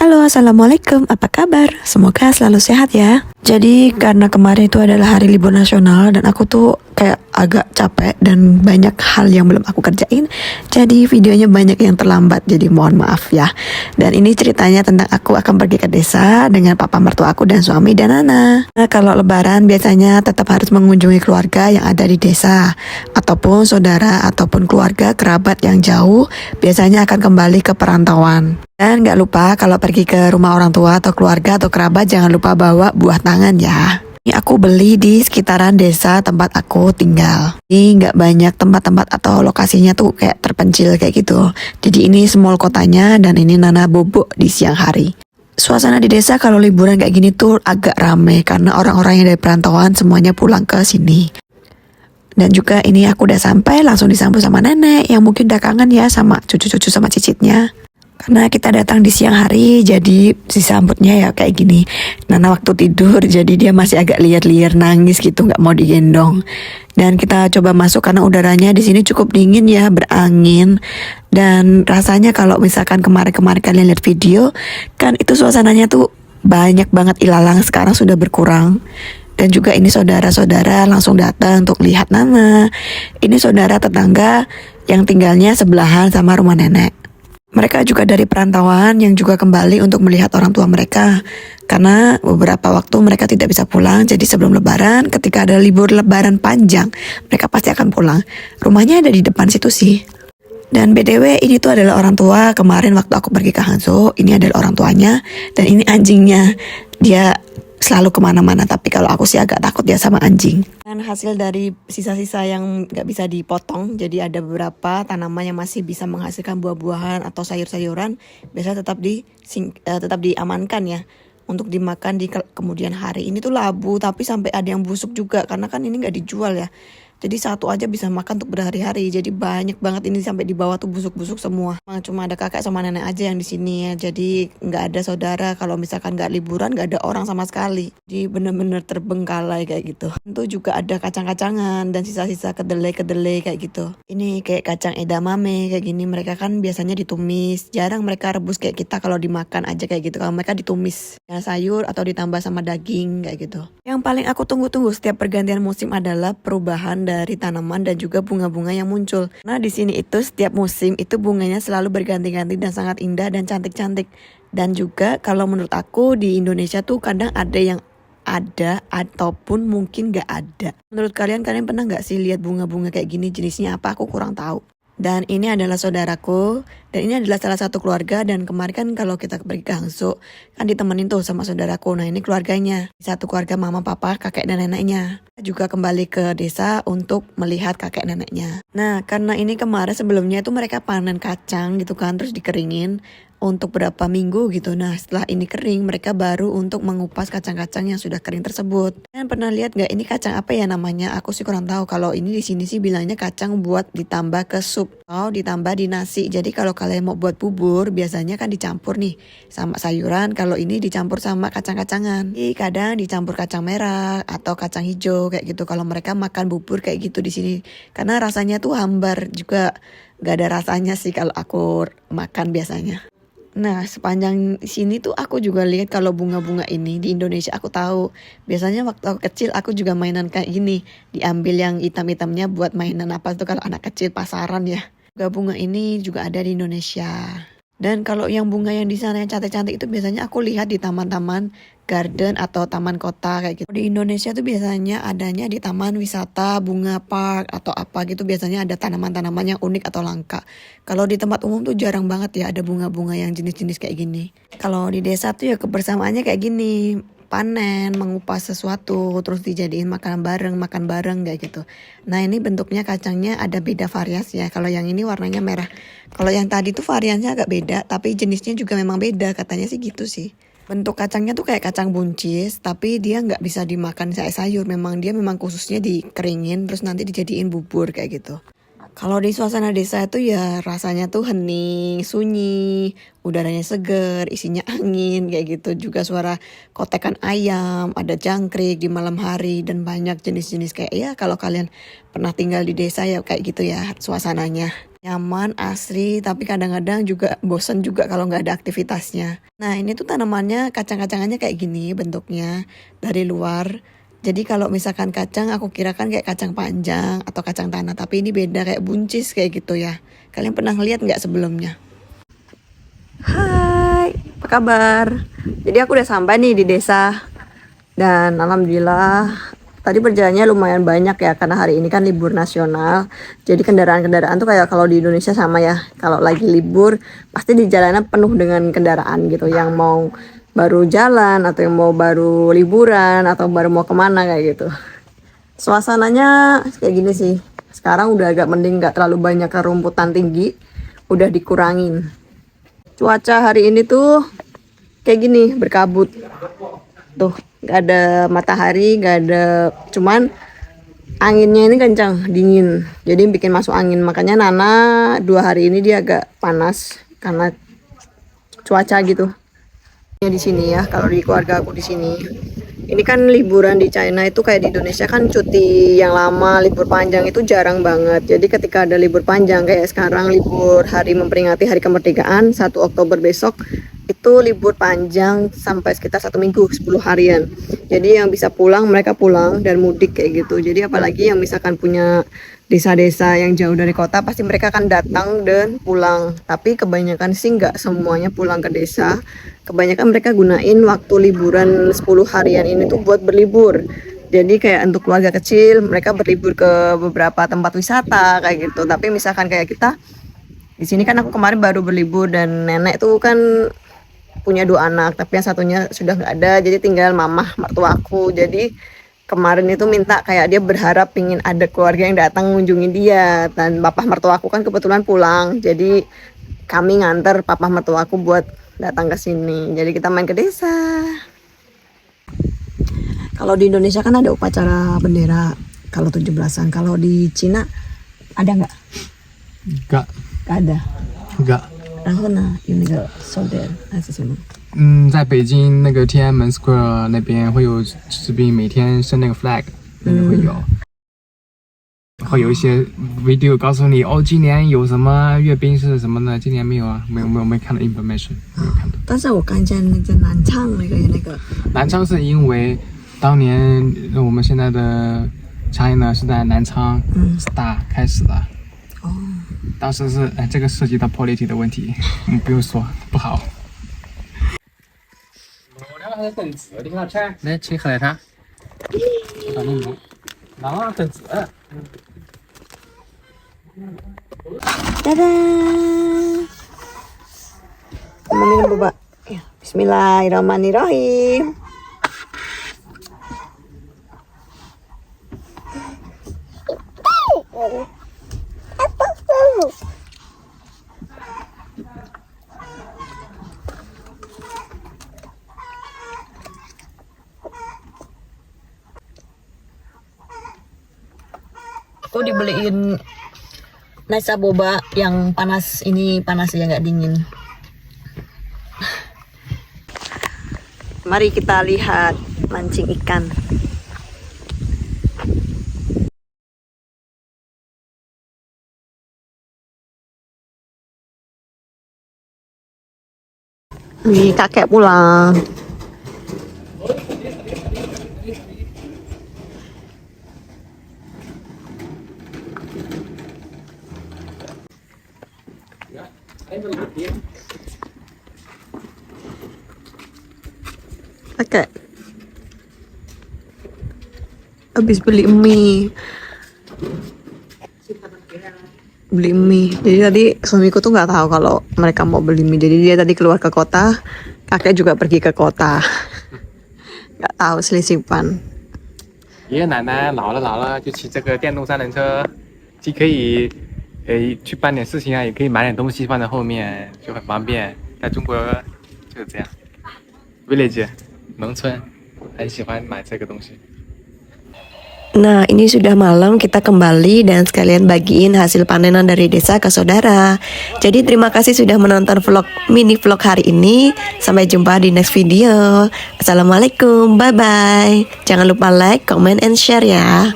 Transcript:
Halo, Assalamualaikum, apa kabar? Semoga selalu sehat ya. Jadi karena kemarin itu adalah hari libur nasional dan aku tuh kayak agak capek dan banyak hal yang belum aku kerjain. Jadi videonya banyak yang terlambat, jadi mohon maaf ya. Dan ini ceritanya tentang aku akan pergi ke desa dengan papa mertua aku dan suami dan Nana. Nah, kalau lebaran biasanya tetap harus mengunjungi keluarga yang ada di desa, ataupun saudara ataupun keluarga kerabat yang jauh biasanya akan kembali ke perantauan. Dan gak lupa kalau pergi ke rumah orang tua atau keluarga atau kerabat jangan lupa bawa buah tangan ya. Ini aku beli di sekitaran desa tempat aku tinggal. Ini gak banyak tempat-tempat atau lokasinya tuh kayak terpencil kayak gitu. Jadi ini small kotanya dan ini Nana bobo di siang hari. Suasana di desa kalau liburan kayak gini tuh agak rame karena orang-orang yang dari perantauan semuanya pulang ke sini. Dan juga ini aku udah sampai langsung disambut sama nenek yang mungkin udah kangen ya sama cucu-cucu sama cicitnya. Karena kita datang di siang hari, jadi disambutnya ya kayak gini. Nana waktu tidur, jadi dia masih agak liar-liar nangis gitu, nggak mau digendong. Dan kita coba masuk karena udaranya di sini cukup dingin ya, berangin. Dan rasanya kalau misalkan kemarin-kemarin kalian lihat video, kan itu suasananya tuh banyak banget ilalang, sekarang sudah berkurang. Dan juga ini saudara-saudara langsung datang untuk lihat Nana. Ini saudara tetangga yang tinggalnya sebelahan sama rumah nenek. Mereka juga dari perantauan yang juga kembali untuk melihat orang tua mereka. Karena beberapa waktu mereka tidak bisa pulang, jadi sebelum lebaran, ketika ada libur lebaran panjang, mereka pasti akan pulang. Rumahnya ada di depan situ sih. Dan BTW ini tuh adalah orang tua kemarin waktu aku pergi ke Hangzhou, ini adalah orang tuanya, dan ini anjingnya. Dia selalu kemana-mana, tapi kalau aku sih agak takut ya sama anjing. Dan hasil dari sisa-sisa yang gak bisa dipotong, jadi ada beberapa tanaman yang masih bisa menghasilkan buah-buahan atau sayur-sayuran, biasanya tetap diamankan ya untuk dimakan di kemudian hari. Ini tuh labu tapi sampai ada yang busuk juga karena kan ini gak dijual ya. Jadi satu aja bisa makan untuk berhari-hari. Jadi banyak banget ini sampai di bawah tuh busuk-busuk semua. Cuma ada kakek sama nenek aja yang di sini ya. Jadi nggak ada saudara. Kalau misalkan nggak liburan nggak ada orang sama sekali. Jadi bener-bener terbengkalai kayak gitu. Tentu juga ada kacang-kacangan dan sisa-sisa kedelai-kedelai kayak gitu. Ini kayak kacang edamame kayak gini. Mereka kan biasanya ditumis. Jarang mereka rebus kayak kita kalau dimakan aja kayak gitu. Kalau mereka ditumis ya, sayur atau ditambah sama daging kayak gitu. Yang paling aku tunggu-tunggu setiap pergantian musim adalah perubahan dari tanaman dan juga bunga-bunga yang muncul. Nah di sini itu setiap musim itu bunganya selalu berganti-ganti dan sangat indah dan cantik-cantik. Dan juga kalau menurut aku di Indonesia tuh kadang ada yang ada ataupun mungkin gak ada. Menurut kalian pernah gak sih lihat bunga-bunga kayak gini, jenisnya apa? Aku kurang tahu. Dan ini adalah saudaraku, dan ini adalah salah satu keluarga, dan kemarin kan kalau kita pergi ke Hangzhou, kan ditemenin tuh sama saudaraku. Nah ini keluarganya, satu keluarga mama, papa, kakek dan neneknya. Juga kembali ke desa untuk melihat kakek neneknya. Nah karena ini kemarin sebelumnya itu mereka panen kacang gitu kan, terus dikeringin untuk berapa minggu gitu. Nah setelah ini kering mereka baru untuk mengupas kacang-kacang yang sudah kering tersebut. Kalian pernah lihat gak ini kacang apa ya namanya? Aku sih kurang tahu. Kalau ini di sini sih bilangnya kacang buat ditambah ke sup atau ditambah di nasi. Jadi kalau kalian mau buat bubur biasanya kan dicampur nih sama sayuran. Kalau ini dicampur sama kacang-kacangan. Jadi kadang dicampur kacang merah atau kacang hijau kayak gitu. Kalau mereka makan bubur kayak gitu di sini. Karena rasanya tuh hambar juga, gak ada rasanya sih kalau aku makan biasanya. Nah sepanjang sini tuh aku juga lihat kalau bunga-bunga ini di Indonesia aku tahu. Biasanya waktu aku kecil aku juga mainan kayak gini. Diambil yang hitam-hitamnya buat mainan apa tuh kalau anak kecil pasaran ya. Bunga ini juga ada di Indonesia. Dan kalau yang bunga yang di sana yang cantik-cantik itu biasanya aku lihat di taman-taman garden atau taman kota kayak gitu. Di Indonesia tuh biasanya adanya di taman wisata, bunga park atau apa gitu. Biasanya ada tanaman-tanaman yang unik atau langka. Kalau di tempat umum tuh jarang banget ya ada bunga-bunga yang jenis-jenis kayak gini. Kalau di desa tuh ya kebersamaannya kayak gini. Panen, mengupas sesuatu, terus dijadiin makan bareng kayak gitu. Nah ini bentuknya kacangnya ada beda variasi ya. Kalau yang ini warnanya merah. Kalau yang tadi tuh variannya agak beda, tapi jenisnya juga memang beda. Katanya sih gitu sih. Bentuk kacangnya tuh kayak kacang buncis, tapi dia nggak bisa dimakan sayur. Dia memang khususnya dikeringin, terus nanti dijadiin bubur kayak gitu. Kalau di suasana desa itu ya rasanya tuh hening, sunyi, udaranya seger, isinya angin kayak gitu. Juga suara kotekan ayam, ada jangkrik di malam hari dan banyak jenis-jenis kayak ya kalau kalian pernah tinggal di desa ya kayak gitu ya suasananya. Nyaman, asri, tapi kadang-kadang juga bosen juga kalau nggak ada aktivitasnya. Nah ini tuh tanamannya, kacang-kacangannya kayak gini bentuknya dari luar. Jadi kalau misalkan kacang aku kira kan kayak kacang panjang atau kacang tanah, tapi ini beda kayak buncis kayak gitu ya. Kalian pernah lihat nggak sebelumnya? Hai, apa kabar? Jadi aku udah sampai nih di desa. Dan alhamdulillah tadi perjalanannya lumayan banyak ya, karena hari ini kan libur nasional. Jadi kendaraan-kendaraan tuh kayak kalau di Indonesia sama ya. Kalau lagi libur pasti di jalanan penuh dengan kendaraan gitu, yang mau baru jalan atau yang mau baru liburan atau baru mau kemana kayak gitu. Suasananya kayak gini sih. Sekarang udah agak mending, nggak terlalu banyak kerumputan tinggi, udah dikurangin. Cuaca hari ini tuh kayak gini, berkabut. Tuh, nggak ada matahari, nggak ada, cuman anginnya ini kencang, dingin. Jadi bikin masuk angin. Makanya Nana 2 hari ini dia agak panas karena cuaca gitu. Di sini ya, kalau di keluarga aku di sini. Ini kan liburan di China itu kayak di Indonesia kan cuti yang lama, libur panjang itu jarang banget. Jadi ketika ada libur panjang kayak sekarang libur hari memperingati hari kemerdekaan 1 Oktober besok, itu libur panjang sampai sekitar 1 minggu, 10 harian. Jadi yang bisa pulang mereka pulang dan mudik kayak gitu. Jadi apalagi yang misalkan punya desa-desa yang jauh dari kota, pasti mereka akan datang dan pulang. Tapi kebanyakan sih nggak semuanya pulang ke desa. Kebanyakan mereka gunain waktu liburan 10 harian ini tuh buat berlibur. Jadi kayak untuk keluarga kecil mereka berlibur ke beberapa tempat wisata kayak gitu. Tapi misalkan kayak kita di sini kan, aku kemarin baru berlibur dan nenek tuh kan punya 2 anak, tapi yang satunya sudah nggak ada, jadi tinggal mamah mertuaku. Jadi kemarin itu minta kayak dia berharap pingin ada keluarga yang datang mengunjungi dia, dan bapak mertuaku kan kebetulan pulang, jadi kami nganter papa mertuaku buat datang ke sini. Jadi kita main ke desa. Kalau di Indonesia kan ada upacara bendera kalau 17-an. Kalau di Cina ada nggak? Enggak. Nggak ada. Enggak。然后呢，有那个寿典还是什么？在北京那个天安门 Square 那边会有士兵每天升那个 flag，那个会有，会有一些 video 告诉你哦，今年有什么阅兵是什么的，今年没有啊，没看到 information，没有看到。但是我看见那个南昌那个南昌是因为当年我们现在的 China 是在南昌 start 开始的。哦。当时是这个涉及到 polity 的问题，不用说不好。你看吃，来请喝奶茶。拿凳子。Dadah. Mau minum boba? Ya, Bismillahirrahmanirrahim. Aku dibeliin nasa boba yang panas, ini panas ya, nggak dingin. Mari kita lihat mancing ikan. Nih kakek pulang. Kakek habis beli mie. Jadi tadi suamiku tuh nggak tahu kalau mereka mau beli mie. Jadi dia tadi keluar ke kota, kakek juga pergi ke kota. Nggak tahu selisipan. 爷爷奶奶老了就骑这个电动3轮车，既可以去办点事情啊，也可以买点东西放在后面，就很方便。在中国就是这样 ，village 农村很喜欢买这个东西。Nah, ini sudah malam, kita kembali dan sekalian bagiin hasil panenan dari desa ke saudara. Jadi terima kasih sudah menonton mini vlog hari ini. Sampai jumpa di next video. Assalamualaikum, bye bye. Jangan lupa like, comment, and share ya.